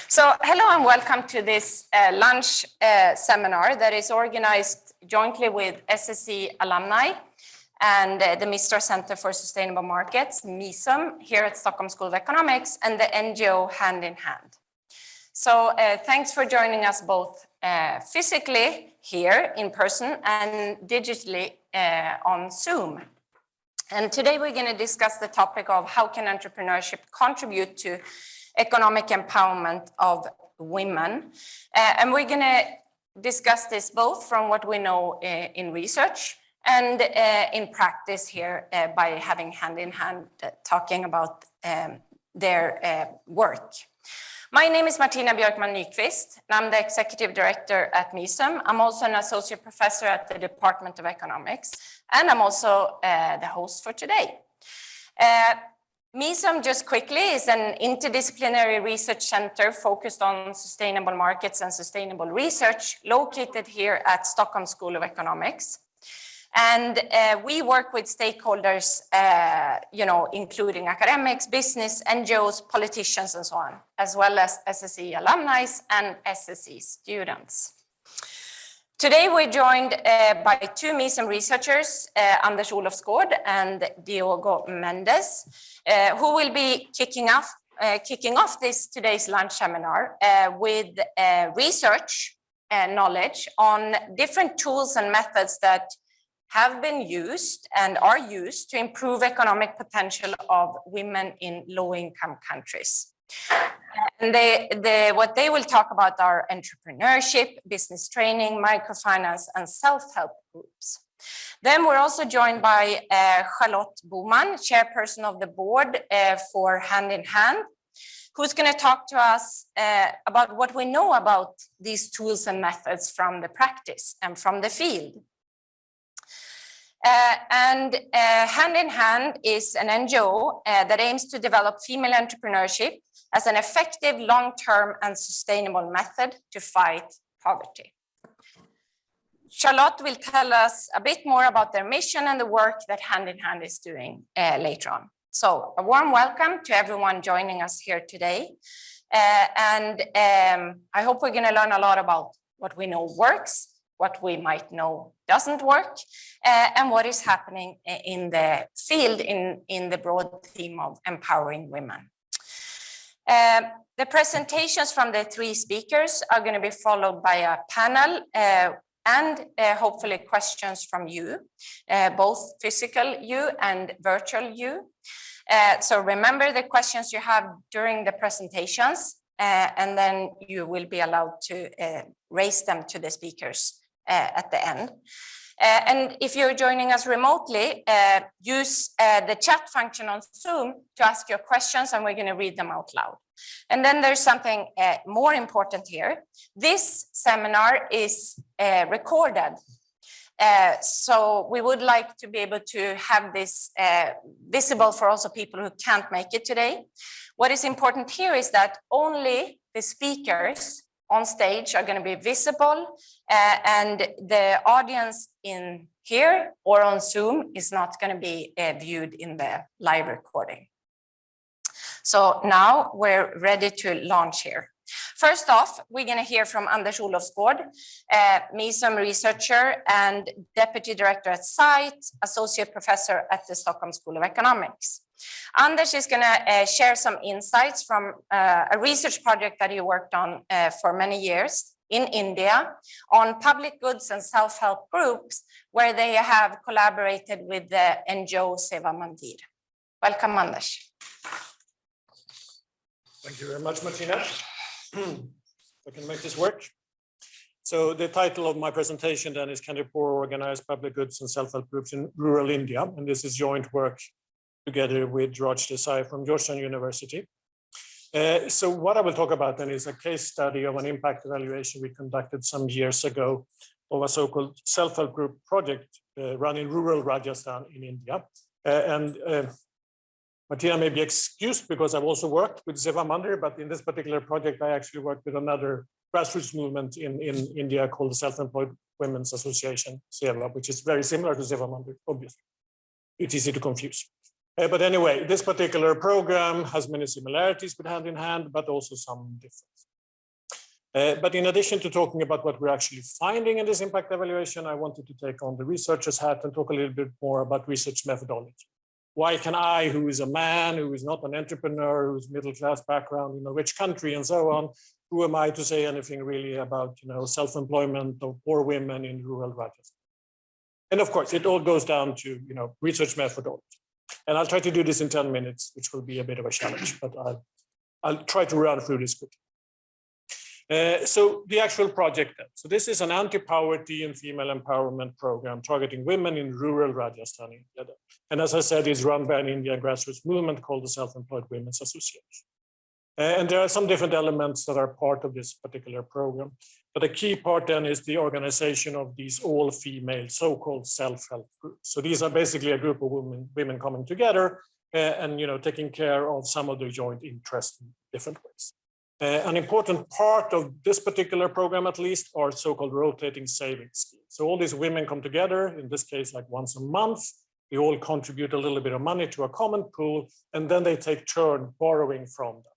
So hello and welcome to this lunch seminar that is organized jointly with SSE Alumni and the Mistra Center for Sustainable Markets, Misum, here at Stockholm School of Economics, and the NGO Hand in Hand. So thanks for joining us both physically here in person and digitally on Zoom. And today we're going to discuss the topic of how can entrepreneurship contribute to economic empowerment of women. And we're going to discuss this both from what we know in research and in practice here by having hand in hand talking about their work. My name is Martina Björkman Nyqvist, and I'm the executive director at Misum. I'm also an associate professor at the Department of Economics, and I'm also the host for today. Misum, just quickly, is an interdisciplinary research center focused on sustainable markets and sustainable research located here at Stockholm School of Economics. And we work with stakeholders, including academics, business, NGOs, politicians, and so on, as well as SSE alumni and SSE students. Today, we're joined by two Misum researchers, Anders Olofsgård and Diogo Mendes, who will be kicking off today's lunch seminar with research knowledge on different tools and methods that have been used and are used to improve economic potential of women in low-income countries. And what they will talk about are entrepreneurship, business training, microfinance, and self-help groups. Then we're also joined by Charlotte Boman, chairperson of the board for Hand in Hand, who's going to talk to us about what we know about these tools and methods from the practice and from the field. Hand in Hand is an NGO that aims to develop female entrepreneurship as an effective, long-term, and sustainable method to fight poverty. Charlotte will tell us a bit more about their mission and the work that Hand in Hand is doing later on. So a warm welcome to everyone joining us here today. I hope we're going to learn a lot about what we know works, what we might know doesn't work, and what is happening in the field in the broad theme of empowering women. The presentations from the three speakers are going to be followed by a panel and hopefully questions from you, both physical you and virtual you. So remember the questions you have during the presentations, and then you will be allowed to raise them to the speakers at the end. And if you're joining us remotely, use the chat function on Zoom to ask your questions, and we're going to read them out loud. And then there's something more important here. This seminar is recorded. So we would like to be able to have this visible for also people who can't make it today. What is important here is that only the speakers on stage are going to be visible, and the audience in here or on Zoom is not going to be viewed in the live recording. So now we're ready to launch here. First off, we're going to hear from Anders Olofsgård, Misum researcher and deputy director at SITE, associate professor at the Stockholm School of Economics. Anders is going to share some insights from a research project that he worked on for many years in India on public goods and self-help groups, where they have collaborated with the NGO Seva Mandir. Welcome, Anders. Thank you very much, Martina. I can make this work. So the title of my presentation then is Can the Poor Organize Public Goods and Self-Help Groups in Rural India? And this is joint work together with Raj Desai from Georgetown University. So what I will talk about then is a case study of an impact evaluation we conducted some years ago of a so-called self-help group project run in rural Rajasthan in India. Martina may be excused because I've also worked with Seva Mandir, but in this particular project, I actually worked with another grassroots movement in India called the Self-Employed Women's Association, Seva, which is very similar to Seva Mandir, obviously. It's easy to confuse. But anyway, this particular program has many similarities with Hand in Hand, but also some differences. But in addition to talking about what we're actually finding in this impact evaluation, I wanted to take on the researcher's hat and talk a little bit more about research methodology. Why can I, who is a man, who is not an entrepreneur, who's middle-class background in a rich country and so on, who am I to say anything really about, self-employment of poor women in rural Rajasthan? And of course, it all goes down to, research methodology. And I'll try to do this in 10 minutes, which will be a bit of a challenge, but I'll try to run through this quickly. So the actual project then. So this is an anti-poverty and female empowerment program targeting women in rural Rajasthan, India. And as I said, it's run by an Indian grassroots movement called the Self-Employed Women's Association. And there are some different elements that are part of this particular program. But a key part then is the organization of these all-female so-called self-help groups. So these are basically a group of women coming together and taking care of some of their joint interests in different ways. An important part of this particular program, at least, are so-called rotating savings schemes. So all these women come together, in this case, like once a month. They all contribute a little bit of money to a common pool, and then they take turn borrowing from them.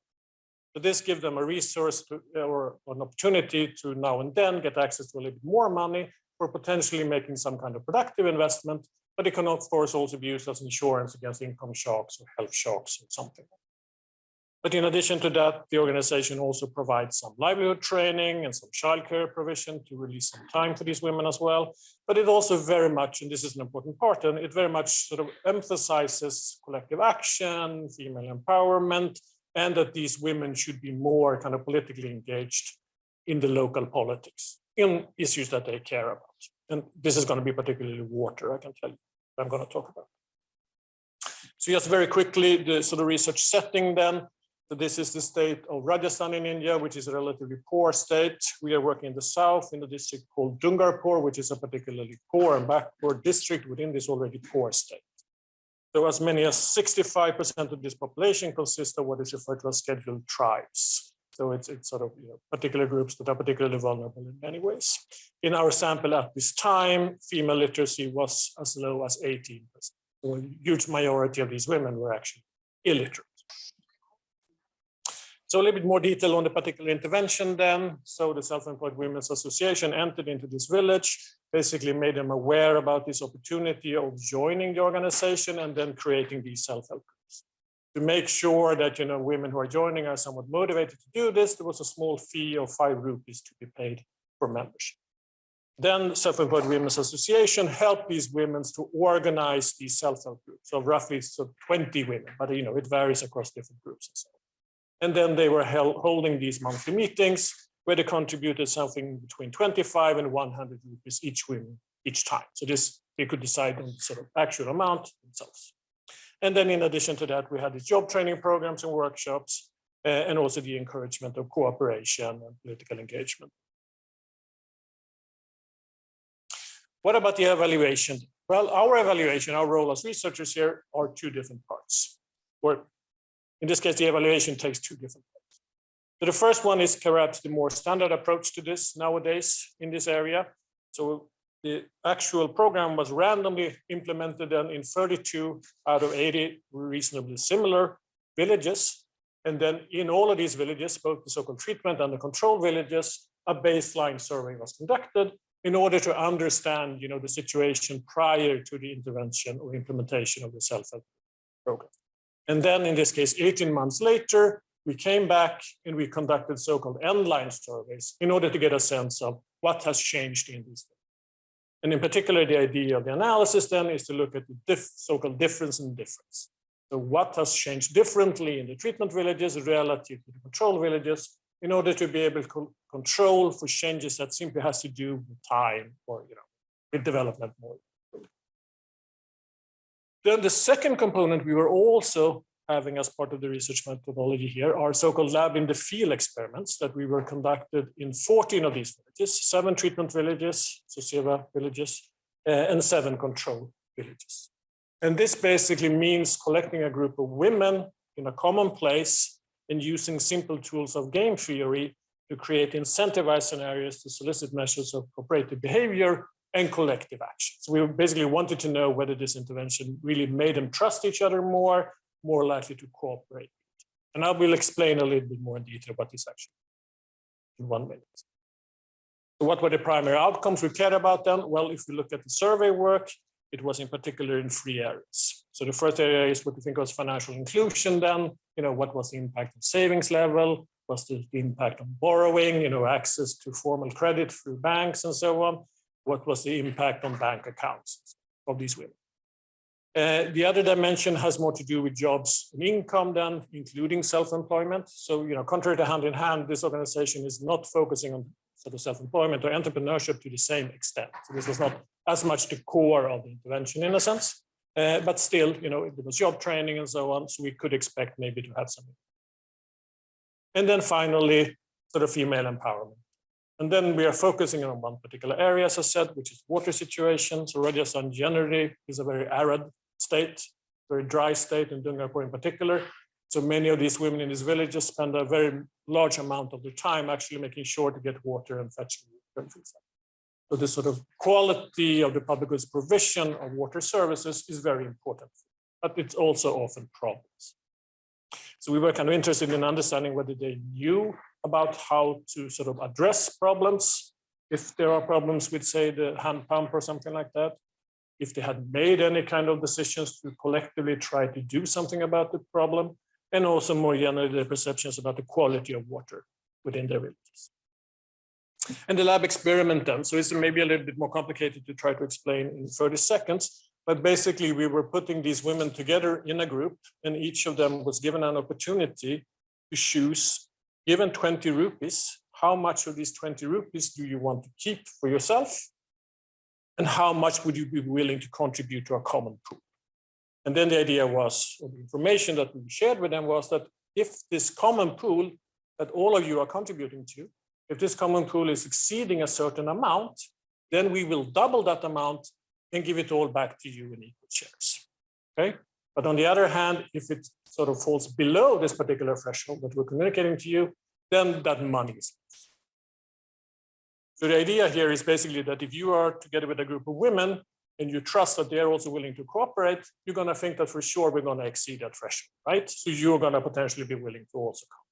So this gives them a resource or an opportunity to now and then get access to a little bit more money for potentially making some kind of productive investment, but it can, of course, also be used as insurance against income shocks or health shocks or something. But in addition to that, the organization also provides some livelihood training and some childcare provision to release some time for these women as well. But it also very much, and this is an important part, and it very much sort of emphasizes collective action, female empowerment, and that these women should be more kind of politically engaged in the local politics, in issues that they care about. And this is going to be particularly water, I can tell you, I'm going to talk about. So just very quickly, the sort of research setting then. So this is the state of Rajasthan in India, which is a relatively poor state. We are working in the south in a district called Dungarpur, which is a particularly poor and backward district within this already poor state. So as many as 65% of this population consists of what is referred to as scheduled tribes. So it's sort of particular groups that are particularly vulnerable in many ways. In our sample at this time, female literacy was as low as 18%. So a huge majority of these women were actually illiterate. So a little bit more detail on the particular intervention then. So the Self-Employed Women's Association entered into this village, basically made them aware about this opportunity of joining the organization and then creating these self-help groups. To make sure that women who are joining are somewhat motivated to do this, there was a small fee of 5 rupees to be paid for membership. Then Self-Employed Women's Association helped these women to organize these self-help groups of roughly 20 women, but it varies across different groups and so on. And then they were holding these monthly meetings where they contributed something between 25 and 100 rupees each time. So this, they could decide on the sort of actual amount themselves. And then in addition to that, we had these job training programs and workshops, and also the encouragement of cooperation and political engagement. What about the evaluation? Well, our evaluation, our role as researchers here are 2 different parts. Or in this case, the evaluation takes 2 different parts. So the first one is perhaps the more standard approach to this nowadays in this area. So the actual program was randomly implemented in 32 out of 80 reasonably similar villages. And then in all of these villages, both the so-called treatment and the control villages, a baseline survey was conducted in order to understand the situation prior to the intervention or implementation of the self-help program. And then in this case, 18 months later, we came back and we conducted so-called end-line surveys in order to get a sense of what has changed in these. And in particular, the idea of the analysis then is to look at the so-called difference in difference. So what has changed differently in the treatment villages relative to the control villages in order to be able to control for changes that simply has to do with time or with development more. Then the second component we were also having as part of the research methodology here are so-called lab in the field experiments that we were conducted in 14 of these villages, 7 treatment villages, SSE villages, and 7 control villages. And this basically means collecting a group of women in a common place and using simple tools of game theory to create incentivized scenarios to solicit measures of cooperative behavior and collective action. So we basically wanted to know whether this intervention really made them trust each other more likely to cooperate. And I will explain a little bit more in detail what this actually. in 1 minute. So what were the primary outcomes we cared about then? Well, if we look at the survey work, it was in particular in 3 areas. So the first area is what we think was financial inclusion then, what was the impact of savings level? Was the impact on borrowing, access to formal credit through banks and so on? What was the impact on bank accounts of these women? The other dimension has more to do with jobs and income then, including self-employment. So, contrary to Hand in Hand, this organization is not focusing on sort of self-employment or entrepreneurship to the same extent. So this was not as much the core of the intervention in a sense, but still, it was job training and so on. So we could expect maybe to have something. And then finally, sort of female empowerment. And then we are focusing on one particular area, as I said, which is water situations. So Rajasthan generally is a very arid state, very dry state, in Dungapur in particular. So many of these women in these villages spend a very large amount of their time actually making sure to get water and fetching water. So this sort of quality of the public goods provision of water services is very important, but it's also often problems. So we were kind of interested in understanding whether they knew about how to sort of address problems, if there are problems with, say, the hand pump or something like that, if they had made any kind of decisions to collectively try to do something about the problem, and also more generally their perceptions about the quality of water within their villages. And the lab experiment then, so it's maybe a little bit more complicated to try to explain in 30 seconds, but basically we were putting these women together in a group, and each of them was given an opportunity to choose, given 20 rupees, how much of these 20 rupees do you want to keep for yourself? And how much would you be willing to contribute to a common pool? And then the idea was, or the information that we shared with them was that if this common pool that all of you are contributing to, if this common pool is exceeding a certain amount, then we will double that amount and give it all back to you in equal shares. Okay? But on the other hand, if it sort of falls below this particular threshold that we're communicating to you, then that money is lost. So the idea here is basically that if you are together with a group of women and you trust that they're also willing to cooperate, you're going to think that for sure we're going to exceed that threshold, right? So you're going to potentially be willing to also come.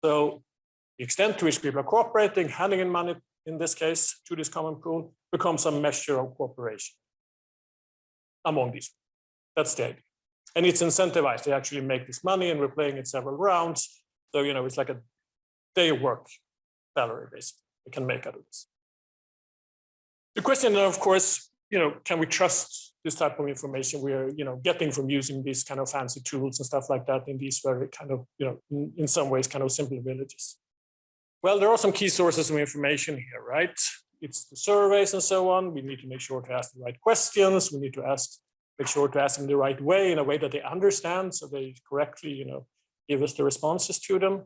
So the extent to which people are cooperating, handing in money, in this case, to this common pool, becomes a measure of cooperation among these. That's the idea. And it's incentivized. They actually make this money and we're playing it several rounds. So, it's like a day of work salary, basically, they can make out of this. The question then, of course, can we trust this type of information we are, getting from using these kind of fancy tools and stuff like that in these very kind of, in some ways, kind of simple villages? Well, there are some key sources of information here, right? It's the surveys and so on. We need to make sure to ask the right questions. We need to make sure to ask them the right way, in a way that they understand, so they correctly, give us the responses to them.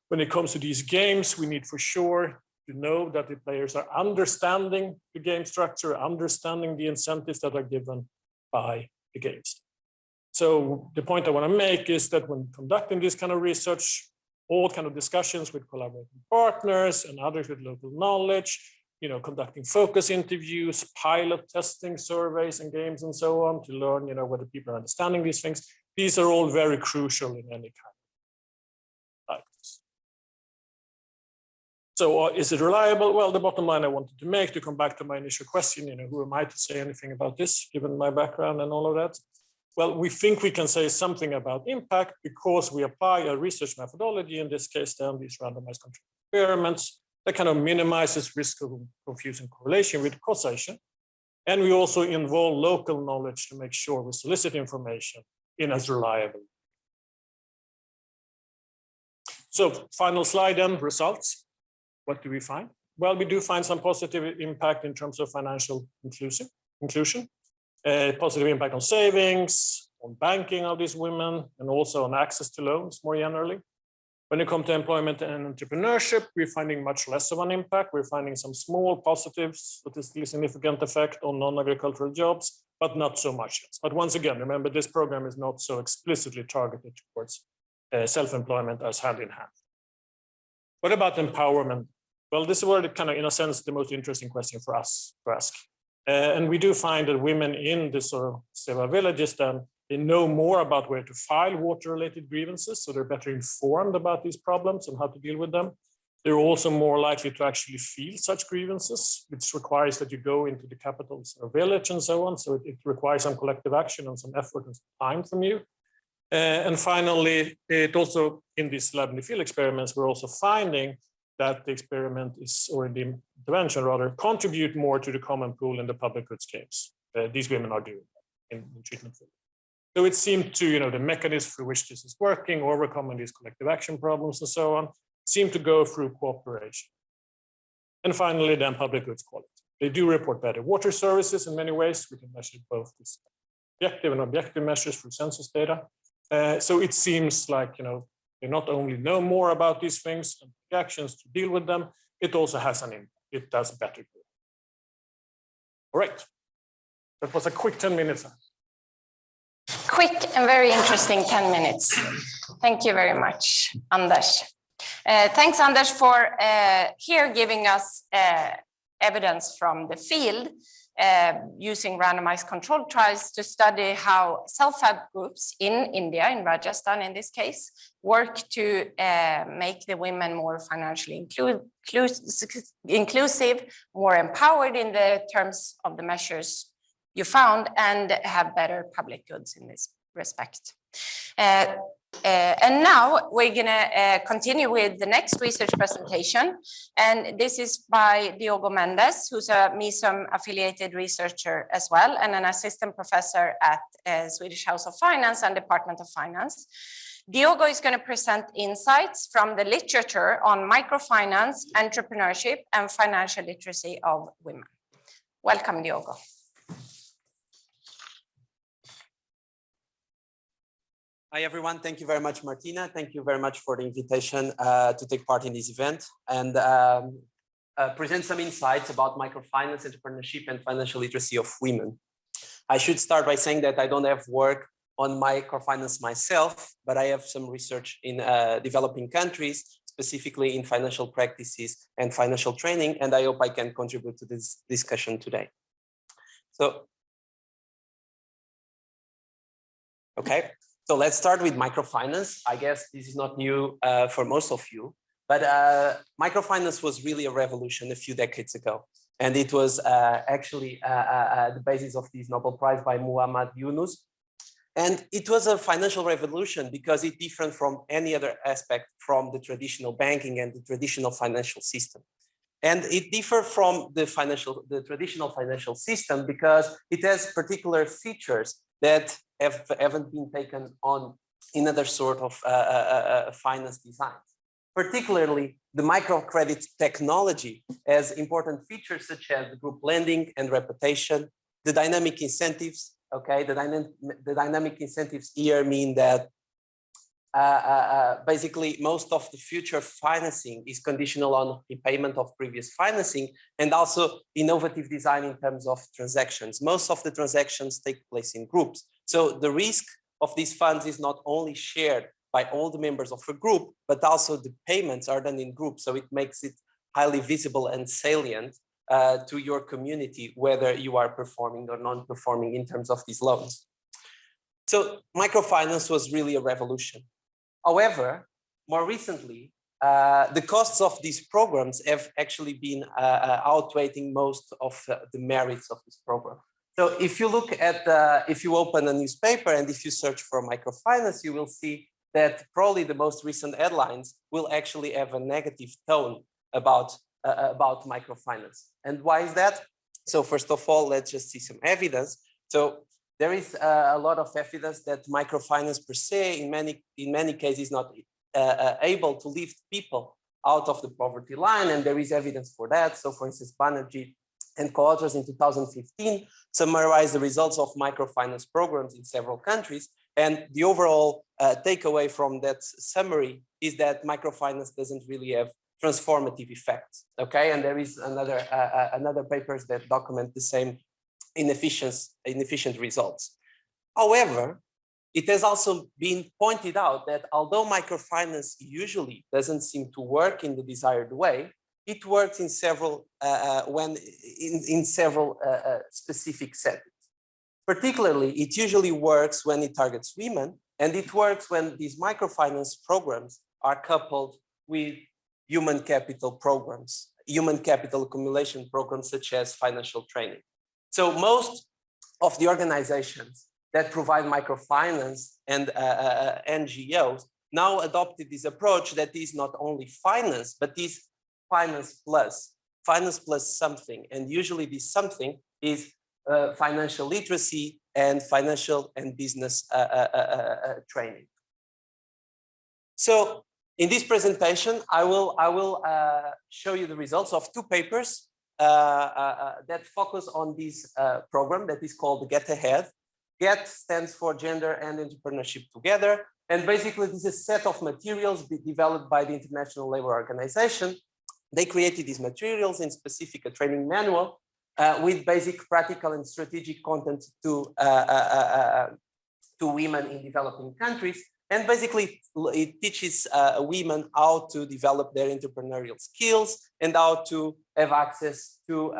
When it comes to these games, we need for sure to know that the players are understanding the game structure, understanding the incentives that are given by the games. So the point I want to make is that when conducting this kind of research, all kind of discussions with collaborating partners and others with local knowledge, conducting focus interviews, pilot testing surveys and games and so on to learn, whether people are understanding these things. These are all very crucial in any kind of practice. So is it reliable? Well, the bottom line I wanted to make, to come back to my initial question, who am I to say anything about this, given my background and all of that? Well, we think we can say something about impact because we apply a research methodology, in this case, then these randomized control experiments, that kind of minimizes risk of confusing correlation with causation. And we also involve local knowledge to make sure we solicit information in as reliable. So final slide then, results. What do we find? Well, we do find some positive impact in terms of financial inclusion, positive impact on savings, on banking of these women, and also on access to loans more generally. When it comes to employment and entrepreneurship, we're finding much less of an impact. We're finding some small positives, statistically significant effect on non-agricultural jobs, but not so much else. But once again, remember, this program is not so explicitly targeted towards self-employment as Hand in Hand. What about empowerment? Well, this is where the kind of, in a sense, the most interesting question for us to ask. And we do find that women in the sort of several villages, then they know more about where to file water-related grievances, so they're better informed about these problems and how to deal with them. They're also more likely to actually feel such grievances, which requires that you go into the capitals or village and so on. So it requires some collective action and some effort and some time from you. And finally, it also, in these lab in the field experiments, we're also finding that the experiment is, or the intervention rather, contribute more to the common pool in the public goods case. These women are doing in treatment field. So it seemed to, the mechanism for which this is working, overcoming these collective action problems and so on, seem to go through cooperation. And finally, then public goods quality. They do report better water services in many ways. We can measure both this objective and objective measures through census data. So it seems like, they not only know more about these things and take actions to deal with them, it also has an impact. It does better. All right. That was a quick 10 minutes. Quick and very interesting 10 minutes. Thank you very much, Anders. Thanks, Anders, for here giving us evidence from the field using randomized controlled trials to study how self-help groups in India, in Rajasthan in this case, work to make the women more financially inclusive, more empowered in the terms of the measures you found, and have better public goods in this respect. And now we're going to continue with the next research presentation. And this is by Diogo Mendes, who's a Misum affiliated researcher as well, and an assistant professor at Swedish House of Finance and Department of Finance. Diogo is going to present insights from the literature on microfinance, entrepreneurship, and financial literacy of women. Welcome, Diogo. Hi, everyone. Thank you very much, Martina. Thank you very much for the invitation to take part in this event and present some insights about microfinance, entrepreneurship, and financial literacy of women. I should start by saying that I don't have work on microfinance myself, but I have some research in developing countries, specifically in financial practices and financial training, and I hope I can contribute to this discussion today. So let's start with microfinance. I guess this is not new for most of you, but microfinance was really a revolution a few decades ago. And it was actually the basis of this Nobel Prize by Muhammad Yunus. And it was a financial revolution because it differed from any other aspect from the traditional banking and the traditional financial system. And it differed from the traditional financial system because it has particular features that haven't been taken on in other sort of finance designs. Particularly, the microcredit technology has important features such as the group lending and reputation, the dynamic incentives. Okay, the dynamic incentives here mean that basically most of the future financing is conditional on repayment of previous financing, and also innovative design in terms of transactions. Most of the transactions take place in groups. So the risk of these funds is not only shared by all the members of a group, but also the payments are done in groups. So it makes it highly visible and salient to your community, whether you are performing or non-performing in terms of these loans. So microfinance was really a revolution. However, more recently, the costs of these programs have actually been outweighing most of the merits of this program. So if you look at, if you open a newspaper and if you search for microfinance, you will see that probably the most recent headlines will actually have a negative tone about microfinance. And why is that? So first of all, let's just see some evidence. So there is a lot of evidence that microfinance per se, in many cases, not able to lift people out of the poverty line, and there is evidence for that. So for instance, Banerjee and co-authors in 2015 summarized the results of microfinance programs in several countries. And the overall takeaway from that summary is that microfinance doesn't really have transformative effects. Okay, and there is another papers that document the same inefficient results. However, it has also been pointed out that although microfinance usually doesn't seem to work in the desired way, it works in several specific settings. Particularly, it usually works when it targets women, and it works when these microfinance programs are coupled with human capital programs, human capital accumulation programs such as financial training. So most of the organizations that provide microfinance and NGOs now adopted this approach that is not only finance, but is finance plus something. And usually this something is financial literacy and financial and business training. So in this presentation, I will show you the results of two papers that focus on this program that is called Get Ahead. Get stands for Gender and Entrepreneurship Together. And basically, this is a set of materials developed by the International Labour Organization. They created these materials in specific a training manual with basic practical and strategic content to women in developing countries. And basically, it teaches women how to develop their entrepreneurial skills and how to have access to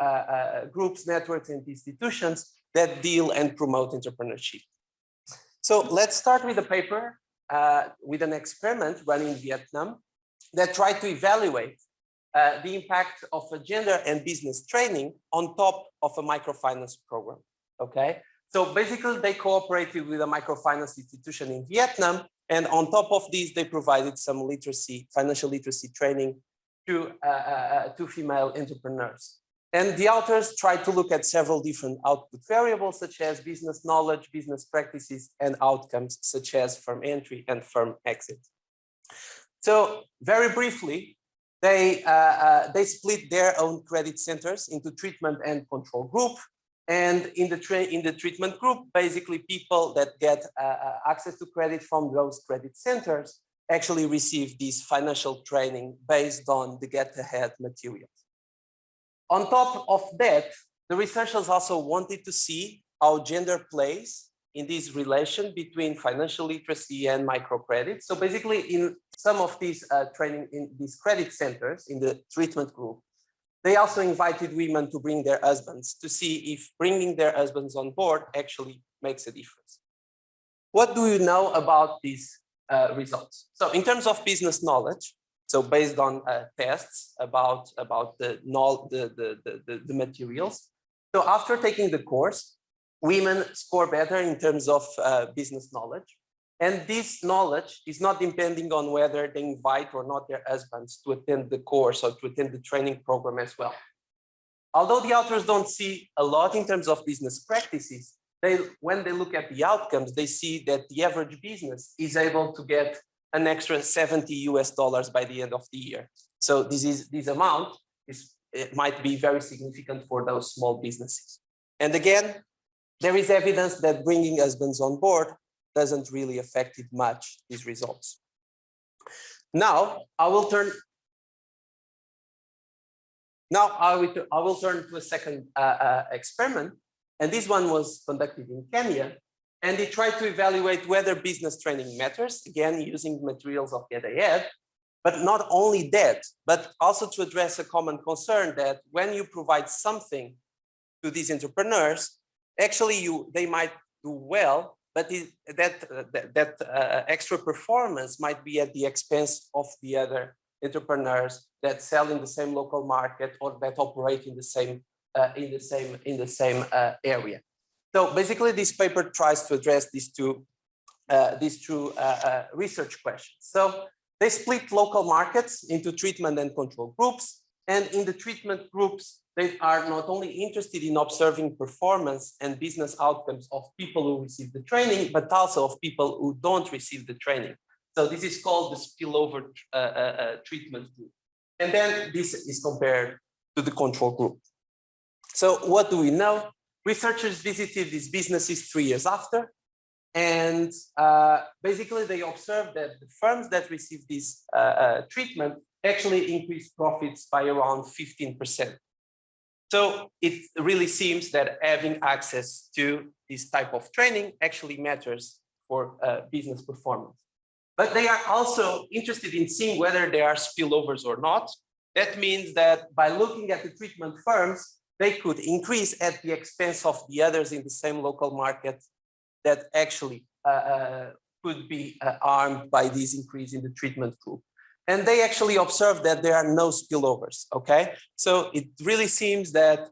groups, networks, and institutions that deal and promote entrepreneurship. So let's start with a paper with an experiment run in Vietnam that tried to evaluate the impact of a gender and business training on top of a microfinance program. Okay, so basically they cooperated with a microfinance institution in Vietnam, and on top of this, they provided some literacy, financial literacy training to female entrepreneurs. And the authors tried to look at several different output variables, such as business knowledge, business practices, and outcomes, such as firm entry and firm exit. So very briefly, they split their own credit centers into treatment and control group. And in the treatment group, basically people that get access to credit from those credit centers actually receive this financial training based on the Get Ahead materials. On top of that, the researchers also wanted to see how gender plays in this relation between financial literacy and microcredit. So basically in some of these training in these credit centers in the treatment group, they also invited women to bring their husbands to see if bringing their husbands on board actually makes a difference. What do you know about these results? So in terms of business knowledge, so based on tests about the materials. So after taking the course, women score better in terms of business knowledge. And this knowledge is not depending on whether they invite or not their husbands to attend the course or to attend the training program as well. Although the authors don't see a lot in terms of business practices, when they look at the outcomes, they see that the average business is able to get an extra $70 by the end of the year. So this amount it might be very significant for those small businesses. And again, there is evidence that bringing husbands on board doesn't really affect it much, these results. Now, I will turn to a second experiment, and this one was conducted in Kenya, and they tried to evaluate whether business training matters, again, using materials of Get Ahead, but not only that, but also to address a common concern that when you provide something to these entrepreneurs, actually they might do well, but that extra performance might be at the expense of the other entrepreneurs that sell in the same local market or that operate in the same area. So basically, this paper tries to address these two research questions. So they split local markets into treatment and control groups, and in the treatment groups, they are not only interested in observing performance and business outcomes of people who receive the training, but also of people who don't receive the training. So this is called the spillover treatment group. And then this is compared to the control group. So what do we know? Researchers visited these businesses 3 years after, and basically they observed that the firms that received this treatment actually increased profits by around 15%. So it really seems that having access to this type of training actually matters for business performance. But they are also interested in seeing whether there are spillovers or not. That means that by looking at the treatment firms, they could increase at the expense of the others in the same local market that actually could be harmed by this increase in the treatment group. And they actually observed that there are no spillovers, okay? So it really seems that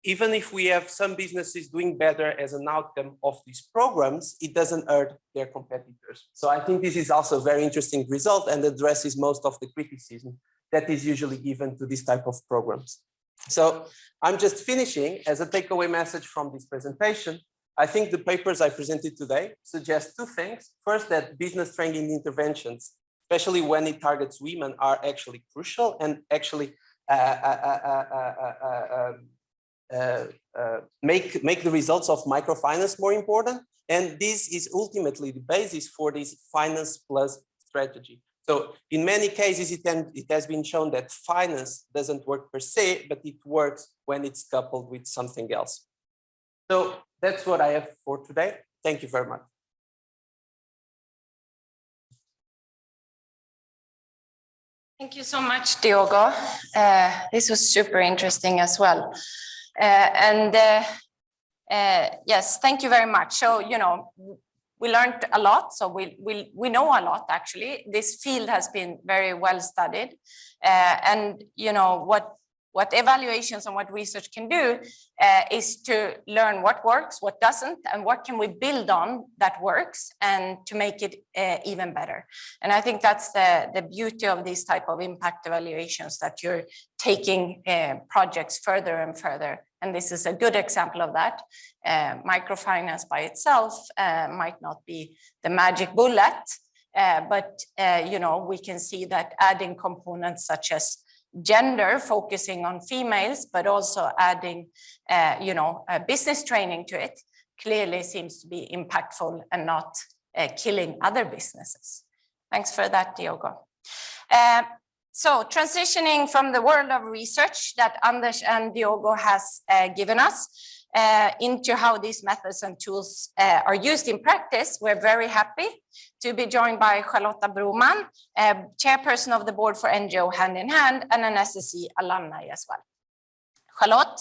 even if we have some businesses doing better as an outcome of these programs, it doesn't hurt their competitors. So I think this is also a very interesting result and addresses most of the criticism that is usually given to this type of programs. So I'm just finishing as a takeaway message from this presentation. I think the papers I presented today suggest two things. First, that business training interventions, especially when it targets women, are actually crucial and actually make the results of microfinance more important. And this is ultimately the basis for this finance plus strategy. So in many cases, it has been shown that finance doesn't work per se, but it works when it's coupled with something else. So that's what I have for today. Thank you very much. Thank you so much, Diogo. This was super interesting as well. Yes, thank you very much. So, you know, we learned a lot. So we know a lot, actually. This field has been very well studied. And, you know, what evaluations and what research can do is to learn what works, what doesn't, and what can we build on that works and to make it even better. And I think that's the beauty of these type of impact evaluations, that you're taking projects further and further. And this is a good example of that. Microfinance by itself might not be the magic bullet, but you know, we can see that adding components such as gender, focusing on females, but also adding, you know, business training to it, clearly seems to be impactful and not killing other businesses. Thanks for that, Diogo. So transitioning from the world of research that Anders and Diogo has given us into how these methods and tools are used in practice, we're very happy to be joined by Charlotta Broman, chairperson of the board for NGO Hand in Hand and an SSE alumni as well. Charlotte,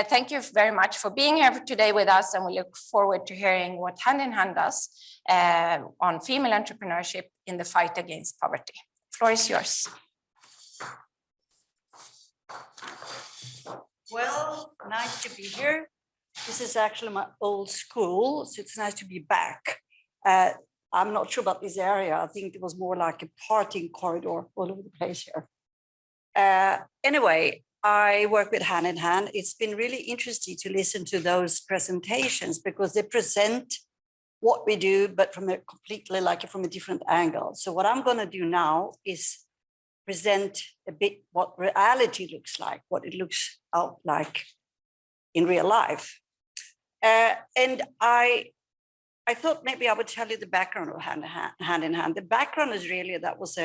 thank you very much for being here today with us, and we look forward to hearing what Hand in Hand does on female entrepreneurship in the fight against poverty. The floor is yours. Well, nice to be here. This is actually my old school, so it's nice to be back. I'm not sure about this area. I think it was more like a partying corridor all over the place here. Anyway, I work with Hand in Hand. It's been really interesting to listen to those presentations because they present what we do, but from a completely from a different angle. So what I'm going to do now is present a bit what reality looks like, what it looks out like in real life. And I thought maybe I would tell you the background of Hand in Hand. The background is really that was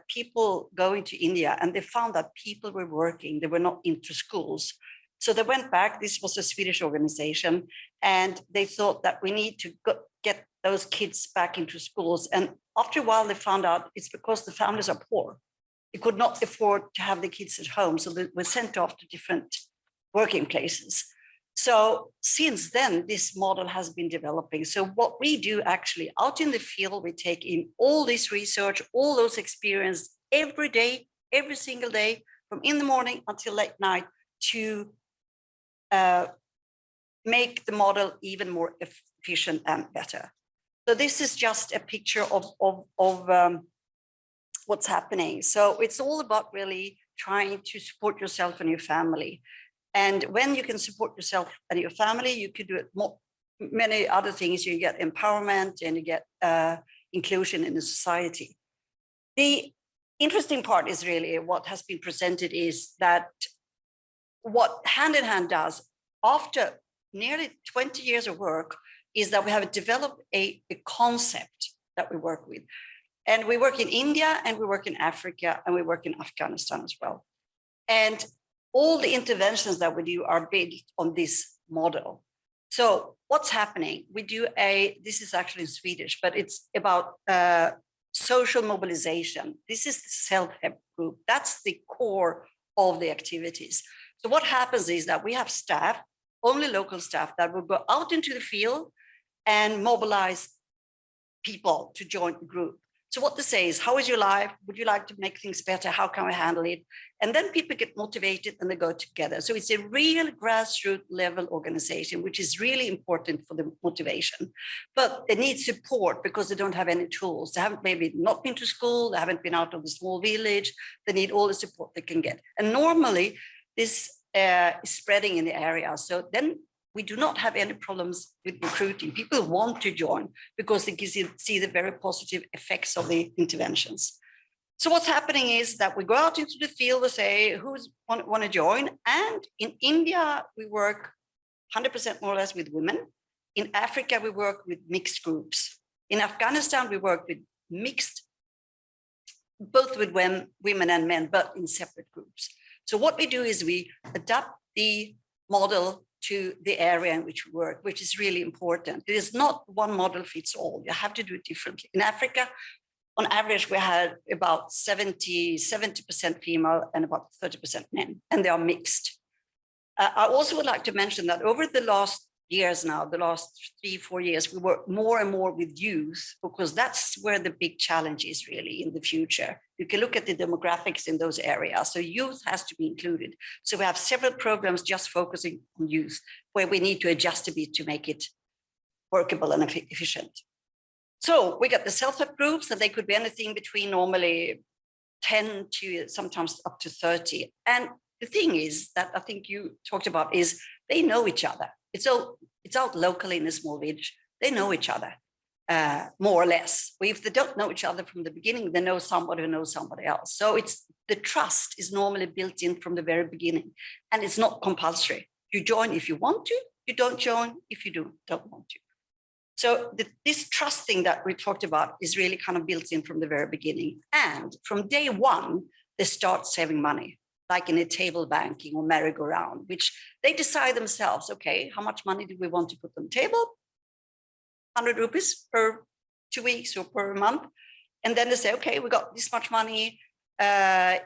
people going to India, and they found that people were working, they were not into schools. So they went back. This was a Swedish organization, and they thought that we need to get those kids back into schools. And after a while, they found out it's because the families are poor. They could not afford to have the kids at home, so they were sent off to different working places. So since then, this model has been developing. So what we do actually out in the field, we take in all this research, all those experience every day, every single day, from in the morning until late night to make the model even more efficient and better. So this is just a picture of what's happening. So it's all about really trying to support yourself and your family. And when you can support yourself and your family, you could do it many other things. You get empowerment and you get inclusion in the society. The interesting part is really what has been presented is that what Hand in Hand does after nearly 20 years of work is that we have developed a concept that we work with. And we work in India, and we work in Africa, and we work in Afghanistan as well. And all the interventions that we do are based on this model. So what's happening? We do this is actually in Swedish, but it's about social mobilization. This is the self-help group. That's the core of the activities. So what happens is that we have staff, only local staff, that will go out into the field and mobilize people to join the group. So what they say is, how is your life? Would you like to make things better? How can we handle it? And then people get motivated and they go together. So it's a real grassroots level organization, which is really important for the motivation. But they need support because they don't have any tools. They haven't maybe not been to school. They haven't been out of the small village. They need all the support they can get. And normally this is spreading in the area. So then we do not have any problems with recruiting. People want to join because they can see the very positive effects of the interventions. So what's happening is that we go out into the field, we say, who's want to join? And in India, we work 100% more or less with women. In Africa, we work with mixed groups. In Afghanistan, we work with mixed, both with women and men, but in separate groups. So what we do is we adapt the model to the area in which we work, which is really important. There is not one model fits all. You have to do it differently. In Africa, on average, we had about 70% female and about 30% men, and they are mixed. I also would like to mention that over the last years now, the last 3-4 years, we work more and more with youth because that's where the big challenge is really in the future. You can look at the demographics in those areas. So youth has to be included. So we have several programs just focusing on youth where we need to adjust a bit to make it workable and efficient. So we got the self-help groups, and they could be anything between normally 10 to sometimes up to 30. And the thing is that I think you talked about is they know each other. It's out locally in a small village. They know each other, more or less. If they don't know each other from the beginning, they know somebody who knows somebody else. So the trust is normally built in from the very beginning, and it's not compulsory. You join if you want to, you don't join if you don't want to. So this trust thing that we talked about is really kind of built in from the very beginning. And from day one, they start saving money, like in a table banking or merry-go-round, which they decide themselves, okay, how much money do we want to put on the table? 100 rupees per 2 weeks or per month. And then they say, okay, we got this much money.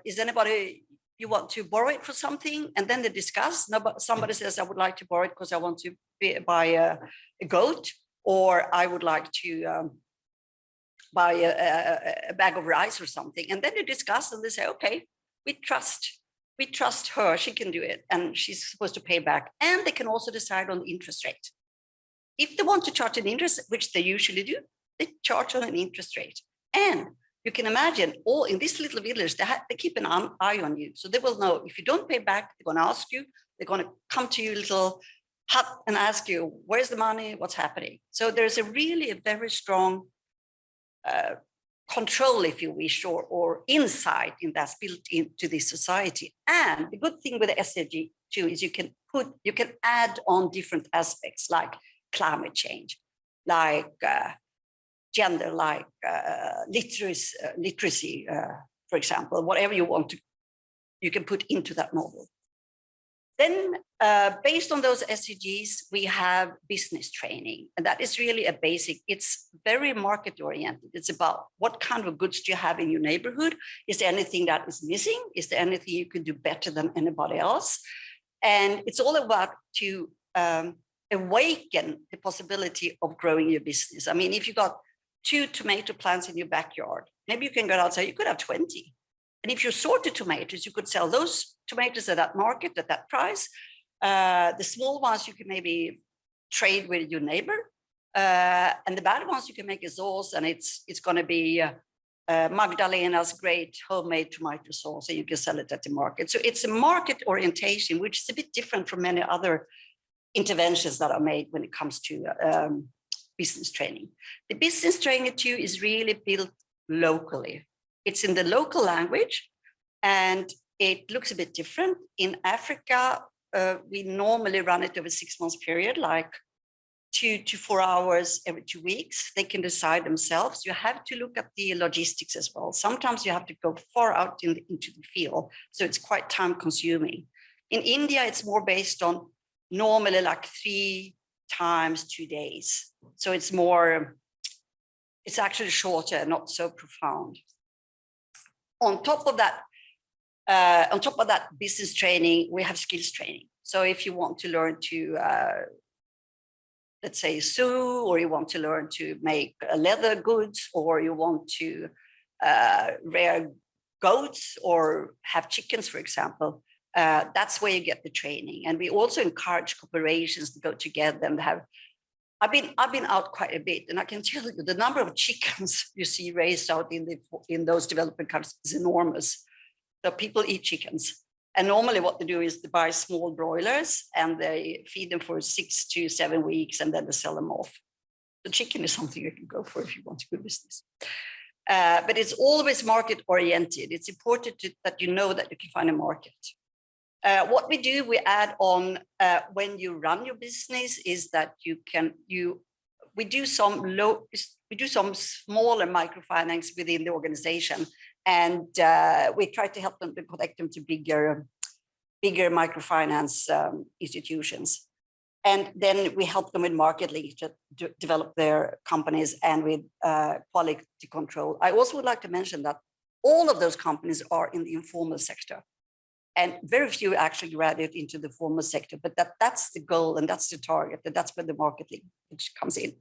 Is anybody, you want to borrow it for something? And then they discuss. No, but somebody says, I would like to borrow it because I want to buy a goat, or I would like to buy a bag of rice or something. And then they discuss and they say, okay, we trust her, she can do it, and she's supposed to pay back. And they can also decide on the interest rate. If they want to charge an interest, which they usually do, they charge on an interest rate. And you can imagine, all in this little village, they keep an eye on you. So they will know if you don't pay back, they're going to ask you, they're going to come to your little hut and ask you, where's the money, what's happening? So there's a very strong control, if you wish, or insight in that's built into this society. And the good thing with the SDG too is you can add on different aspects like climate change, like gender, like literacy, for example, whatever you want to, you can put into that model. Then based on those SDGs, we have business training, and that is really a basic, it's very market oriented. It's about what kind of goods do you have in your neighborhood? Is there anything that is missing? Is there anything you can do better than anybody else? And it's all about to awaken the possibility of growing your business. I mean, if you got 2 tomato plants in your backyard, maybe you can go outside, you could have 20. And if you sorted tomatoes, you could sell those tomatoes at that market, at that price. The small ones you can maybe trade with your neighbor. And the bad ones you can make a sauce, and it's going to be Magdalena's great homemade tomato sauce, and you can sell it at the market. So it's a market orientation, which is a bit different from many other interventions that are made when it comes to business training. The business training too is really built locally. It's in the local language, and it looks a bit different. In Africa, we normally run it over a 6 months period, like 2 to 4 hours every 2 weeks. They can decide themselves. You have to look at the logistics as well. Sometimes you have to go far out into the field, so it's quite time consuming. In India, it's more based on normally like 3 times 2 days. So it's more, it's actually shorter, not so profound. On top of that business training, we have skills training. So if you want to learn to let's say, sew, or you want to learn to make leather goods, or you want to rear goats or have chickens, for example, that's where you get the training. And we also encourage corporations to go together and have. I've been out quite a bit, and I can tell you the number of chickens you see raised out in those developing countries is enormous. So people eat chickens, and normally what they do is they buy small broilers and they feed them for 6 to 7 weeks, and then they sell them off. The chicken is something you can go for if you want to do business. But it's always market oriented. It's important that you know that you can find a market. What we do, we add on when you run your business is that we do some smaller microfinance within the organization, and we try to help them to connect them to bigger microfinance institutions. And then we help them with market links to develop their companies and with quality control. I also would like to mention that all of those companies are in the informal sector. And very few actually graduate into the formal sector, but that's the goal and that's the target, and that's where the market link comes in.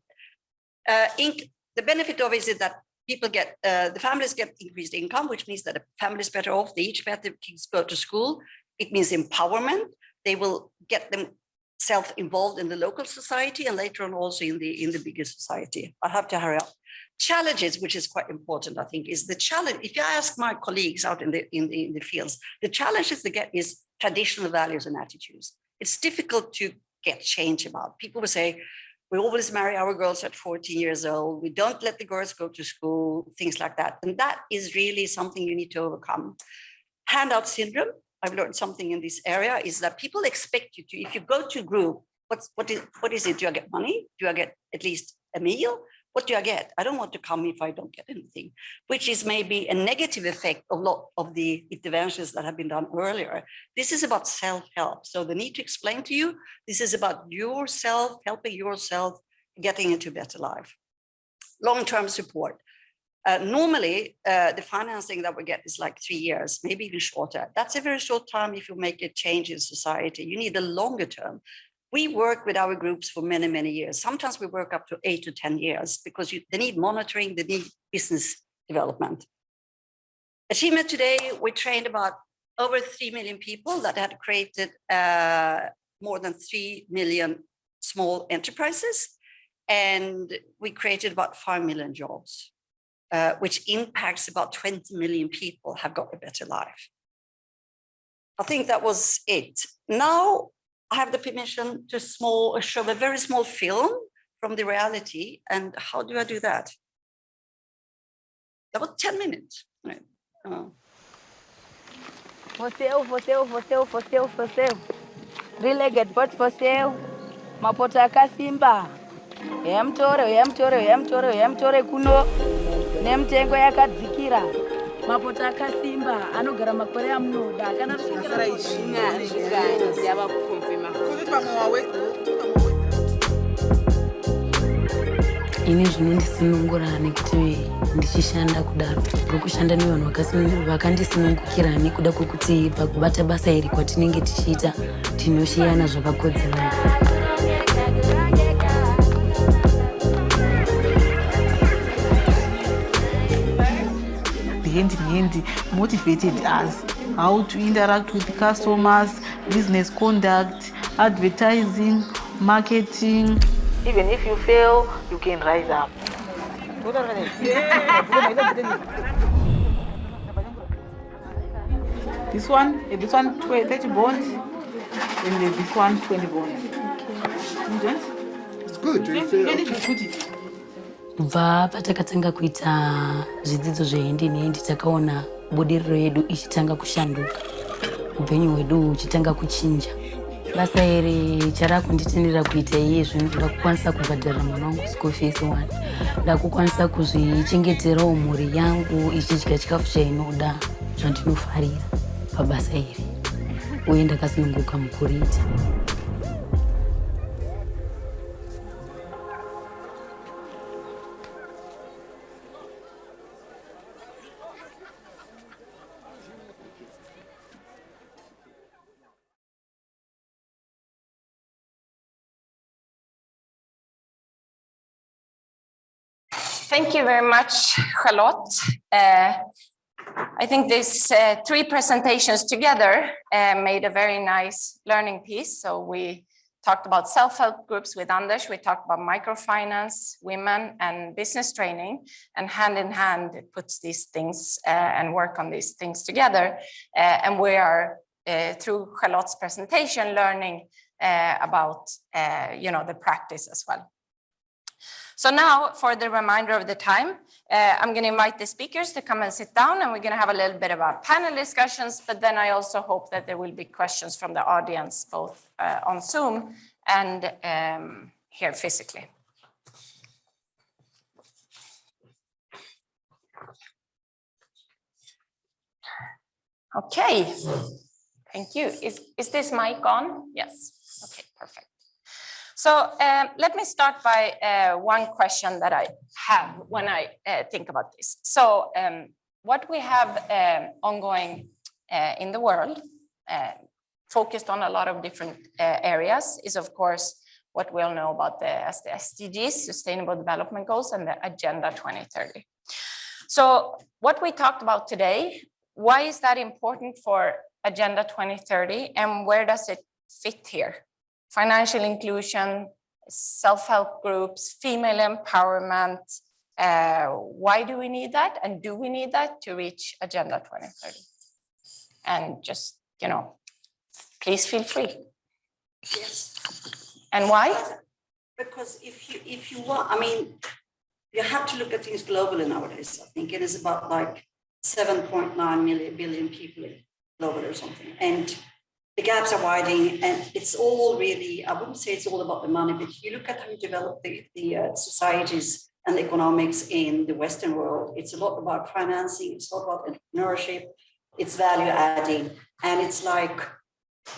The benefit of it is that people get, the families get increased income, which means that the family is better off. They each better kids go to school. It means empowerment. They will get them self-involved in the local society and later on also in the bigger society. I have to hurry up. Challenges, which is quite important, I think, is the challenge. If you ask my colleagues out in the fields, the challenges they get is traditional values and attitudes. It's difficult to get change about. People will say, we always marry our girls at 14 years old. We don't let the girls go to school, things like that. And that is really something you need to overcome. Handout syndrome, I've learned something in this area, is that people expect you to, if you go to a group, what is it? Do I get money? Do I get at least a meal? What do I get? I don't want to come if I don't get anything, which is maybe a negative effect of a lot of the interventions that have been done earlier. This is about self-help. So they need to explain to you, this is about yourself, helping yourself, getting into a better life. Long-term support. Normally, the financing that we get is like 3 years, maybe even shorter. That's a very short time if you make a change in society. You need a longer term. We work with our groups for many, many years. Sometimes we work up to 8 to 10 years because they need monitoring, they need business development. Achievement today, we trained about over 3 million people that had created more than 3 million small enterprises. And we created about 5 million jobs, which impacts about 20 million people have got a better life. I think that was it. Now, I have the permission to show a very small film from the reality. And how do I do that? That was 10 minutes. Right. Você. Three-legged pot for sale. Mapota kasimba. Yamtore kuno. Nemtengo yakadzikira. Mapota akasimba anogara makore amunoda kana kusvikira yava kukonfirma. Ini zvinondisunungura nekuti ndichishanda kudaro rokushanda nevanhu vakandisunungukira nekuda kwokuti pakubata basa iri kwatinenge tichiita tinoshiyana zvakakodzerana. Hand motivated us how to interact with customers, business conduct, advertising, marketing. Even if you fail, you can rise up. This one 30 bonds, and this one 20 bonds. Okay. It's good. Where did you put it? Kubva patakatanga kuita zvidzidzo zvehendi nehendi takaona budiriro yedu ichitanga kushanduka, upenyu hwedu uchitanga kuchinja. Basa iri charakunditendera kuita iyezvi ndakukwanisa kubhadharira mwana wangu school fees one, ndakukwanisa kuzvichengeterawo mhuri yangu ichidya chikafu chainoda zvandinofarira pabasa iri, uye ndakasununguka mukuriita. Thank you very much, Charlotte. I think these 3 presentations together made a very nice learning piece. So we talked about self-help groups with Anders, we talked about microfinance, women, and business training, and hand in hand it puts these things and work on these things together. And we are, through Charlotte's presentation, learning about the practice as well. So now, for the remainder of the time, I'm going to invite the speakers to come and sit down, and we're going to have a little bit of our panel discussions, but then I also hope that there will be questions from the audience, both on Zoom and here physically. Okay, thank you. Is this mic on? Yes, okay, perfect. So let me start by one question that I have when I think about this. So what we have ongoing in the world, focused on a lot of different areas, is of course what we all know about the SDGs, Sustainable Development Goals, and the Agenda 2030. So what we talked about today, why is that important for Agenda 2030, and where does it fit here? Financial inclusion, self-help groups, female empowerment. Why do we need that? And do we need that to reach Agenda 2030? And just, please feel free. Yes. And why? Because if you want, you have to look at things globally nowadays. I think it is about like 7.9 billion people globally or something. And the gaps are widening, and it's all really, I wouldn't say it's all about the money, but if you look at how you develop the societies and the economics in the Western world, it's a lot about financing, it's a lot about entrepreneurship, it's value adding. And it's like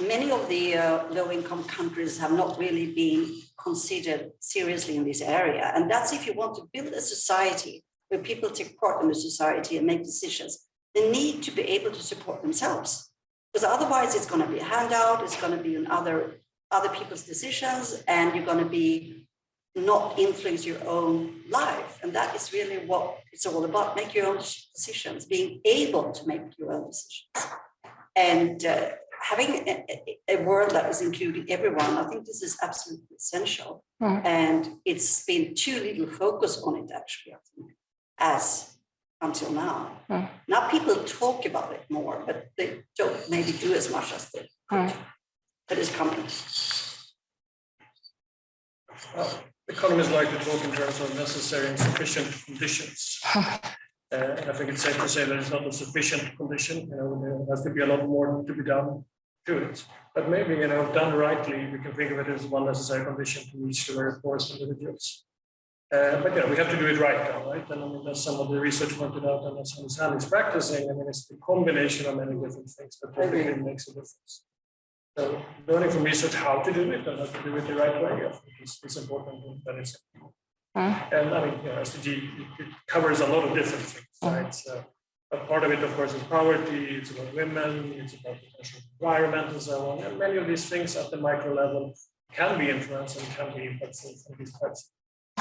many of the low-income countries have not really been considered seriously in this area. And that's if you want to build a society where people take part in the society and make decisions, they need to be able to support themselves. Because otherwise it's going to be a handout, it's going to be on other people's decisions, and you're going to be not influence your own life. And that is really what it's all about, make your own decisions, being able to make your own decisions. And having a world that is including everyone, I think this is absolutely essential. And it's been too little focus on it, actually, I think, as until now. Now people talk about it more, but they don't maybe do as much as they could. But it's coming. Economists like to talk in terms of necessary and sufficient conditions. And I think it's safe to say that it's not a sufficient condition. There has to be a lot more to be done to it. But maybe, done rightly, we can think of it as one necessary condition to reach the very poorest individuals. But we have to do it right now, right? And that's some of the research pointed out, and that's what Hand is practicing. It's the combination of many different things that really makes a difference. So learning from research how to do it and how to do it the right way, I think is important. That it's and SDG, it covers a lot of different things, right? So, but part of it, of course, is poverty. It's about women. It's about the environment and so on. And many of these things at the micro level can be influenced and can be impactful from these types.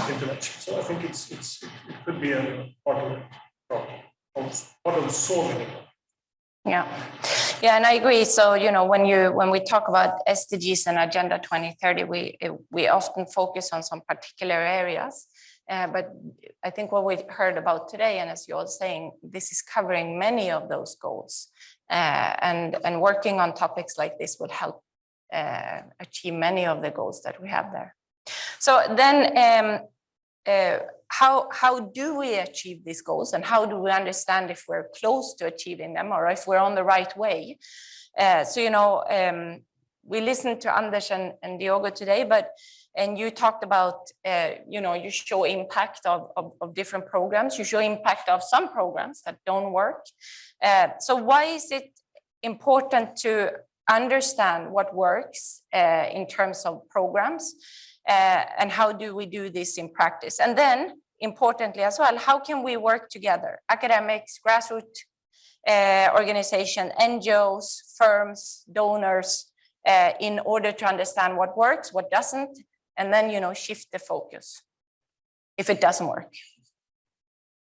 Intervention. So I think it could be a part of the problem, part of solving it. Yeah, and I agree. So when we talk about SDGs and Agenda 2030, we often focus on some particular areas. But I think what we heard about today, and as you're all saying, this is covering many of those goals, and working on topics like this would help achieve many of the goals that we have there. So then, how do we achieve these goals, and how do we understand if we're close to achieving them or if we're on the right way? We listened to Anders and Diogo today, and you talked about, you show impact of different programs, you show impact of some programs that don't work. So why is it important to understand what works in terms of programs? And how do we do this in practice? And then, importantly as well, how can we work together? Academics, grassroots organizations, NGOs, firms, donors, in order to understand what works, what doesn't, and then shift the focus if it doesn't work.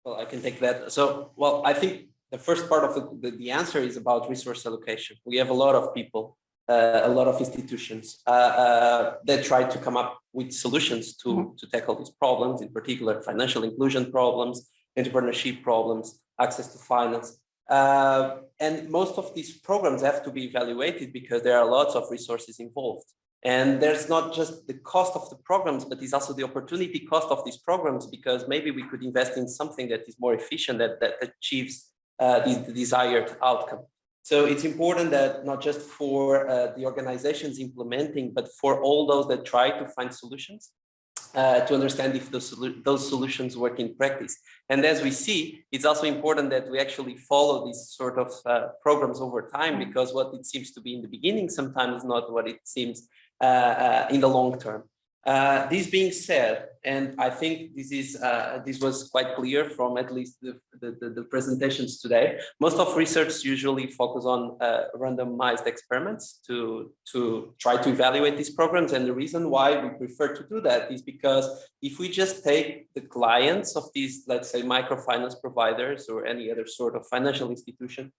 Well, I can take that. So, well, I think the first part of the answer is about resource allocation. We have a lot of people, a lot of institutions that try to come up with solutions to tackle these problems, in particular financial inclusion problems, entrepreneurship problems, access to finance. And most of these programs have to be evaluated because there are lots of resources involved. And there's not just the cost of the programs, but it's also the opportunity cost of these programs, because maybe we could invest in something that is more efficient, that achieves the desired outcome. So it's important that not just for the organizations implementing, but for all those that try to find solutions, to understand if those solutions work in practice. And as we see, it's also important that we actually follow these sort of programs over time, because what it seems to be in the beginning sometimes is not what it seems in the long term. This being said, and I think this was quite clear from at least the presentations today, most of research usually focus on randomized experiments to try to evaluate these programs. And the reason why we prefer to do that is because if we just take the clients of these, let's say, microfinance providers or any other sort of financial institution,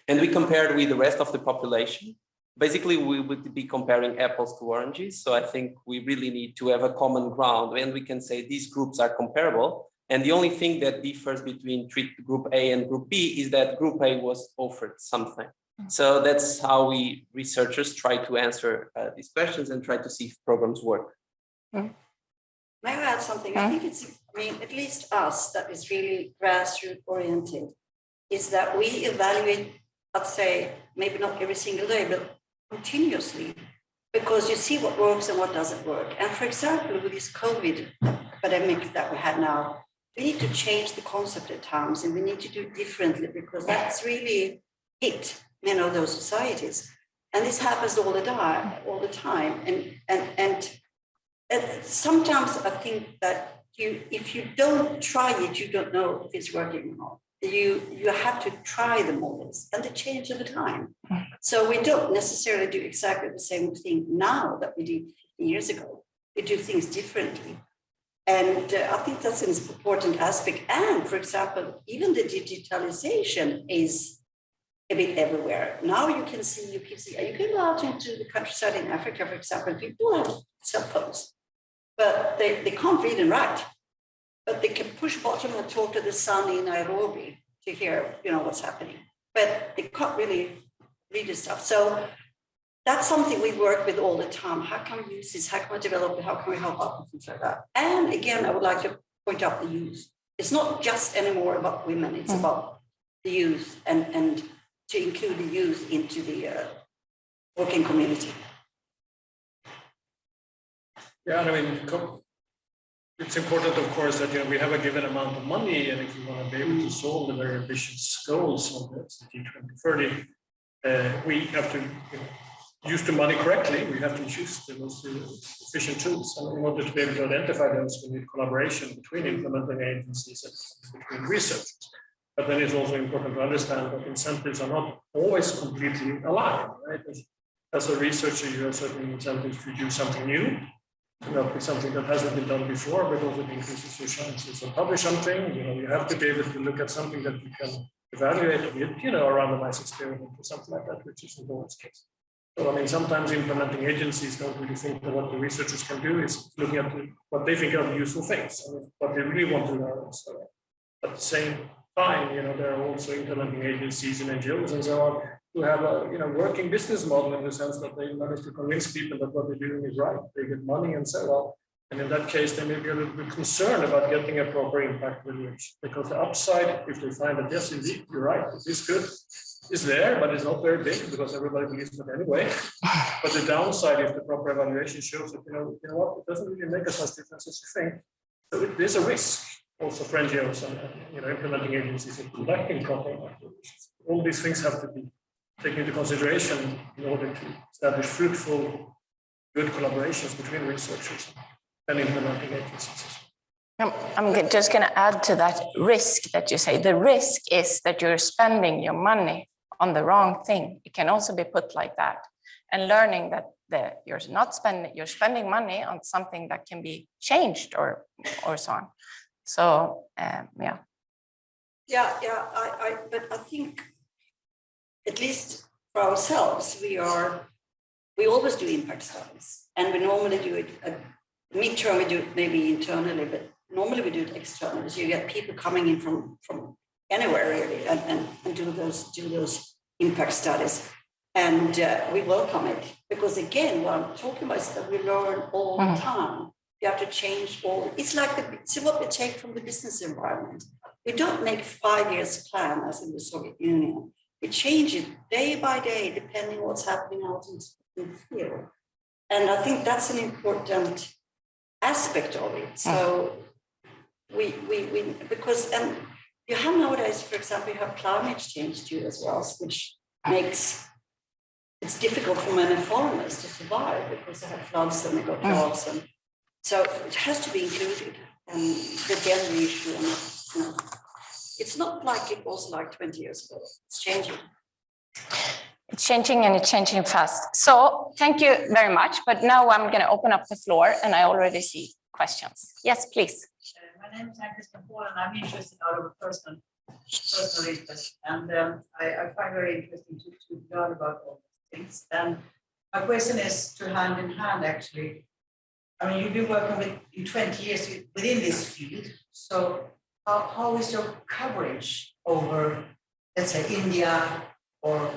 and we compare it with the rest of the population, basically, we would be comparing apples to oranges. So I think we really need to have a common ground, and we can say these groups are comparable. And the only thing that differs between group A and group B is that group A was offered something. So that's how we researchers try to answer these questions and try to see if programs work. May I add something? I think it's, at least us, that is really grassroots oriented, is that we evaluate, I'd say, maybe not every single day, but continuously, because you see what works and what doesn't work. And for example, with this COVID pandemic that we had now, we need to change the concept at times, and we need to do it differently, because that's really hit, those societies. And this happens all the time. And sometimes I think that if you don't try it, you don't know if it's working or not. You have to try the models, and they change over time. So we don't necessarily do exactly the same thing now that we did 50 years ago. We do things differently. And I think that's an important aspect. And for example, even the digitalization is a bit everywhere. Now you can go out into the countryside in Africa, for example, people have cell phones, but they can't read and write. But they can push button and talk to the sun in Nairobi to hear, what's happening. But they can't really read this stuff. So that's something we work with all the time. How can we use this? How can we develop it? How can we help out and things like that? And again, I would like to point out the youth. It's not just anymore about women. It's about the youth and to include the youth into the working community. Yeah, it's important, of course, that we have a given amount of money, and if we want to be able to solve the very ambitious goals of the SDG 2030, we have to use the money correctly. We have to choose the most efficient tools, and in order to be able to identify those, we need collaboration between implementing agencies and between researchers. But then it's also important to understand that incentives are not always completely aligned, right? As a researcher, you have certain incentives to do something new. It's something that hasn't been done before, but also increases your chances of publish something. You have to be able to look at something that you can evaluate with, a randomized experiment or something like that, which is in Bowen's case. So, sometimes implementing agencies don't really think that what the researchers can do is looking at what they think are the useful things, and what they really want to learn. So, at the same time, there are also implementing agencies and NGOs and so on, who have a working business model, in the sense that they manage to convince people that what they're doing is right, they get money and so on. And in that case, they may be a little bit concerned about getting a proper impact valuation, because the upside, if they find that yes, indeed, you're right, it is good, is there, but it's not very big because everybody believes it anyway. But the downside, if the proper evaluation shows that what, it doesn't really make as much difference as you think. So there's a risk also for NGOs and implementing agencies in conducting proper evaluations. All these things have to be taken into consideration in order to establish fruitful, good collaborations between researchers and implementing agencies. I'm just going to add to that risk that you say. The risk is that you're spending your money on the wrong thing. It can also be put like that. And learning that you're spending money on something that can be changed or so on. So yeah. But I think, at least for ourselves, we always do impact studies, and we normally do it at midterm. We do it maybe internally, but normally we do it externally. So you get people coming in from anywhere really, and do those impact studies, and we welcome it, because again, what I'm talking about is that we learn all the time. You have to change all. It's like see what we take from the business environment. We don't make 5 years plan as in the Soviet Union. We change it day by day, depending on what's happening out in the field. And I think that's an important aspect of it. So because you have nowadays, for example, you have climate change too as well, which makes it's difficult for many farmers to survive because they have floods and they got droughts, and so it has to be included. And the gender issue, and it's not like it was like 20 years ago. It's changing. It's changing, and it's changing fast. So thank you very much. But now I'm going to open up the floor, and I already see questions. Yes, please. My name is Ann-Christin Paul, and I'm interested out of personal interest. And I find very interesting to learn about all these things. And my question is to hand in hand, actually. I mean, you've been working in 20 years within this field. So how is your coverage over, let's say, India or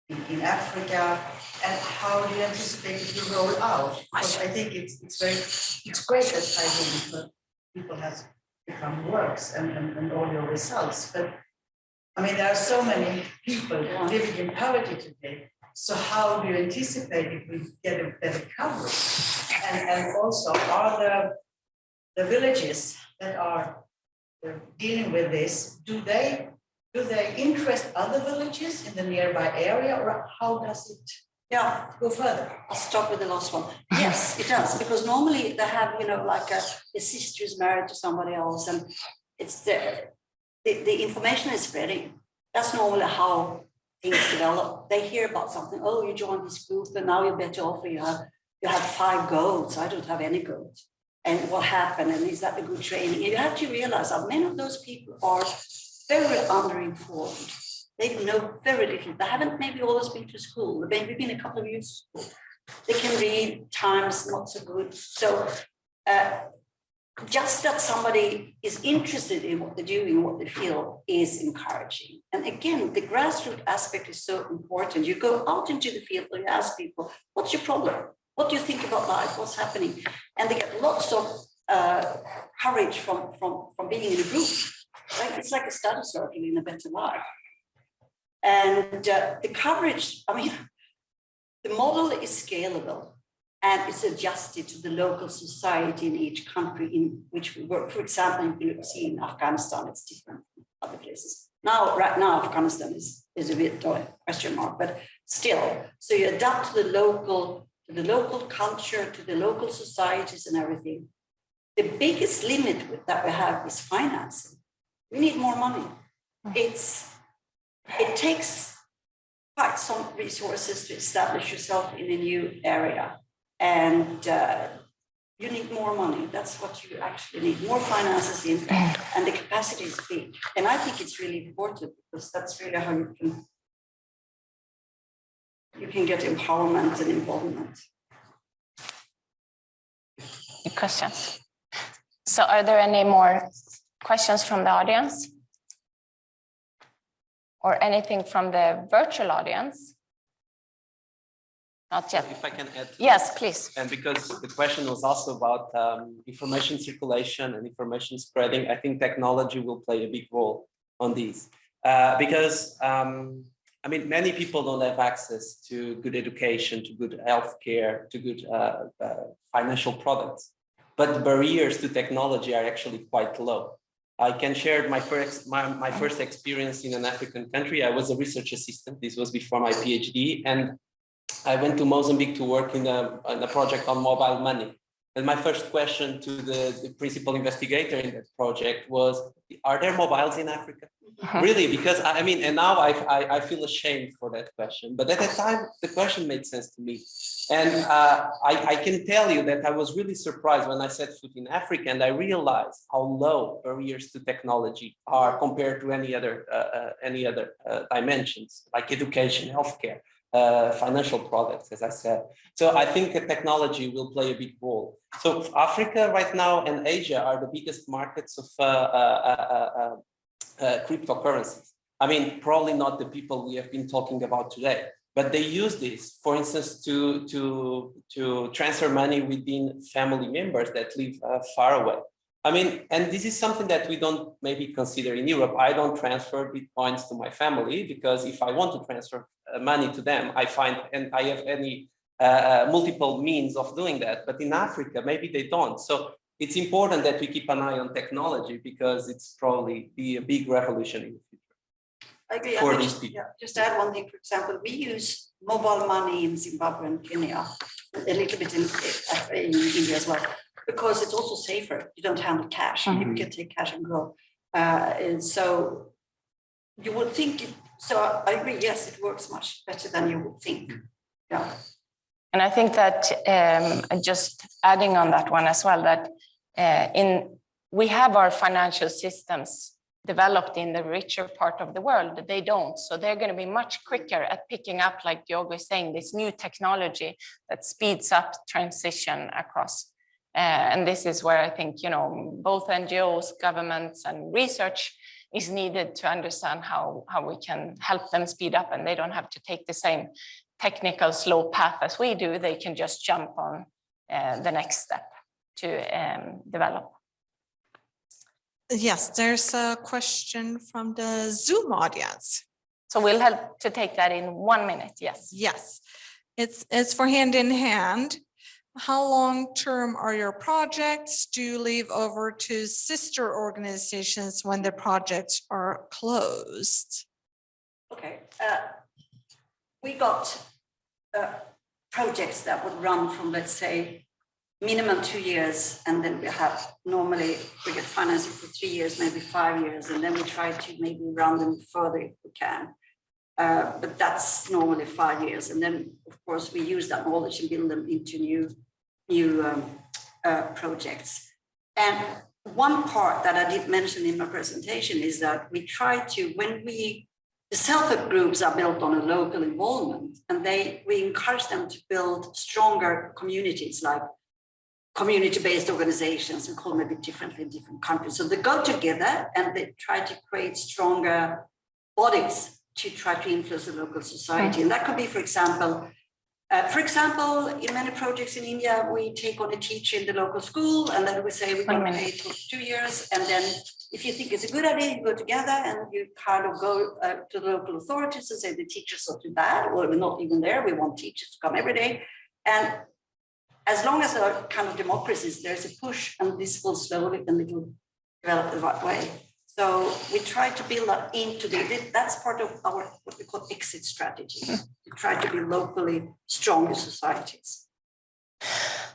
in Africa, and how do you anticipate it to roll out? Because I think it's great that people have become works and all your results. But I mean, there are so many people living in poverty today. So how do you anticipate if we get a better coverage? And also, are the villages that are dealing with this, do they interest other villages in the nearby area, or how does it go further? I'll start with the last one. Yes, it does, because normally they have, like a sister is married to somebody else, and it's the information is spreading. That's normally how things develop. They hear about something. Oh, you joined this group, and now you're better off. You have 5 goats. I don't have any goats. And what happened? And is that a good training? And you have to realize that many of those people are very underinformed. They know very little. They haven't maybe always been to school. They've maybe been a couple of years to school. They can read, times not so good. So just that somebody is interested in what they're doing, what they feel, is encouraging. And again, the grassroots aspect is so important. You go out into the field and you ask people, what's your problem? What do you think about life? What's happening? And they get lots of courage from being in a group. Right? It's like a study circle in a better life. And the coverage, I mean, the model is scalable and it's adjusted to the local society in each country in which we work. For example, you see in Afghanistan, it's different from other places. Right now, Afghanistan is a bit of a question mark, but still. So you adapt to the local culture, to the local societies and everything. The biggest limit that we have is financing. We need more money. It takes quite some resources to establish yourself in a new area. And you need more money. That's what you actually need, more finances in, and the capacity is big. And I think it's really important, because that's really how you can get empowerment and involvement. Good question. So are there any more questions from the audience? Or anything from the virtual audience? Not yet. If I can add. Yes, please. And because the question was also about information circulation and information spreading, I think technology will play a big role on these. Because I mean, many people don't have access to good education, to good healthcare, to good financial products. But the barriers to technology are actually quite low. I can share my first experience in an African country. I was a research assistant. This was before my PhD. And I went to Mozambique to work in a project on mobile money. And my first question to the principal investigator in that project was, are there mobiles in Africa? Really, because I mean, and now I feel ashamed for that question, but at the time, the question made sense to me. And I can tell you that I was really surprised when I set foot in Africa and I realized how low barriers to technology are compared to any other dimensions, like education, healthcare, financial products, as I said. So I think that technology will play a big role. So Africa right now and Asia are the biggest markets of cryptocurrencies. I mean, probably not the people we have been talking about today, but they use this, for instance, to transfer money within family members that live far away. I mean, and this is something that we don't maybe consider in Europe. I don't transfer Bitcoins to my family because if I want to transfer money to them, I find, and I have any multiple means of doing that. But in Africa, maybe they don't. So it's important that we keep an eye on technology because it's probably be a big revolution in the future. I agree. For these people. Yeah, just add one thing, for example, we use mobile money in Zimbabwe and Kenya, a little bit in India as well, because it's also safer. You don't handle cash. You can take cash and go. And so you would think, so I agree, yes, it works much better than you would think. Yeah. And I think that just adding on that one as well, that we have our financial systems developed in the richer part of the world. They don't, so they're going to be much quicker at picking up, like Diogo is saying, this new technology that speeds up transition across. And this is where I think, you know, both NGOs, governments, and research is needed to understand how we can help them speed up, and they don't have to take the same technical slow path as we do. They can just jump on the next step to develop. Yes, there's a question from the Zoom audience. So we'll help to take that in 1 minute. Yes. Yes, it's for Hand in Hand. How long-term are your projects? Do you leave over to sister organizations when the projects are closed? Okay. We got projects that would run from, let's say, minimum 2 years, and then we have normally we get financing for 3 years, maybe 5 years, and then we try to maybe run them further if we can. But that's normally 5 years, and then of course we use that knowledge and build them into new projects. And one part that I did mention in my presentation is that we try to, when the self-help groups are built on a local involvement, and we encourage them to build stronger communities, like community-based organizations, and call them a bit differently in different countries. So they go together and they try to create stronger bodies to try to influence the local society. And that could be, for example, in many projects in India, we take on a teacher in the local school, and then we say we're going to pay for 2 years. And then if you think it's a good idea, you go together and you kind of go to the local authorities and say the teachers are too bad, or we're not even there. We want teachers to come every day. And as long as there are kind of democracies, there's a push, and this will slowly and it will develop the right way. So we try to build that into that's part of our, what we call exit strategy. We try to be locally stronger societies.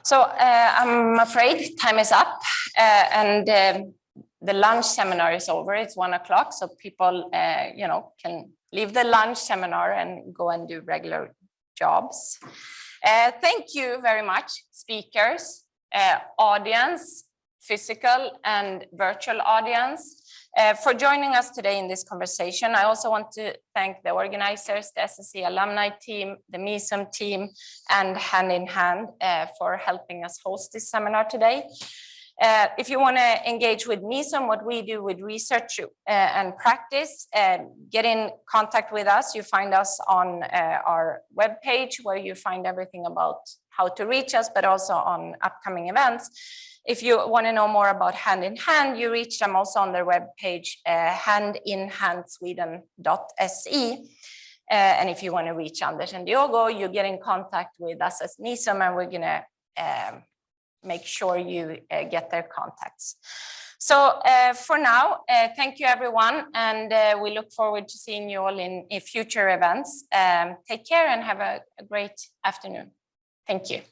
So I'm afraid time is up, and the lunch seminar is over. It's 1 o'clock, so people, can leave the lunch seminar and go and do regular jobs. Thank you very much, speakers, audience, physical and virtual audience, for joining us today in this conversation. I also want to thank the organizers, the SSE Alumni team, the Misum team, and Hand in Hand for helping us host this seminar today. If you want to engage with Misum, what we do with research and practice, get in contact with us. You find us on our webpage, where you find everything about how to reach us, but also on upcoming events. If you want to know more about Hand in Hand, you reach them also on their webpage, handinhandsweden.se. And if you want to reach Anders and Diogo, you get in contact with us as Misum, and we're going to make sure you get their contacts. So for now, thank you everyone, and we look forward to seeing you all in future events. Take care and have a great afternoon. Thank you.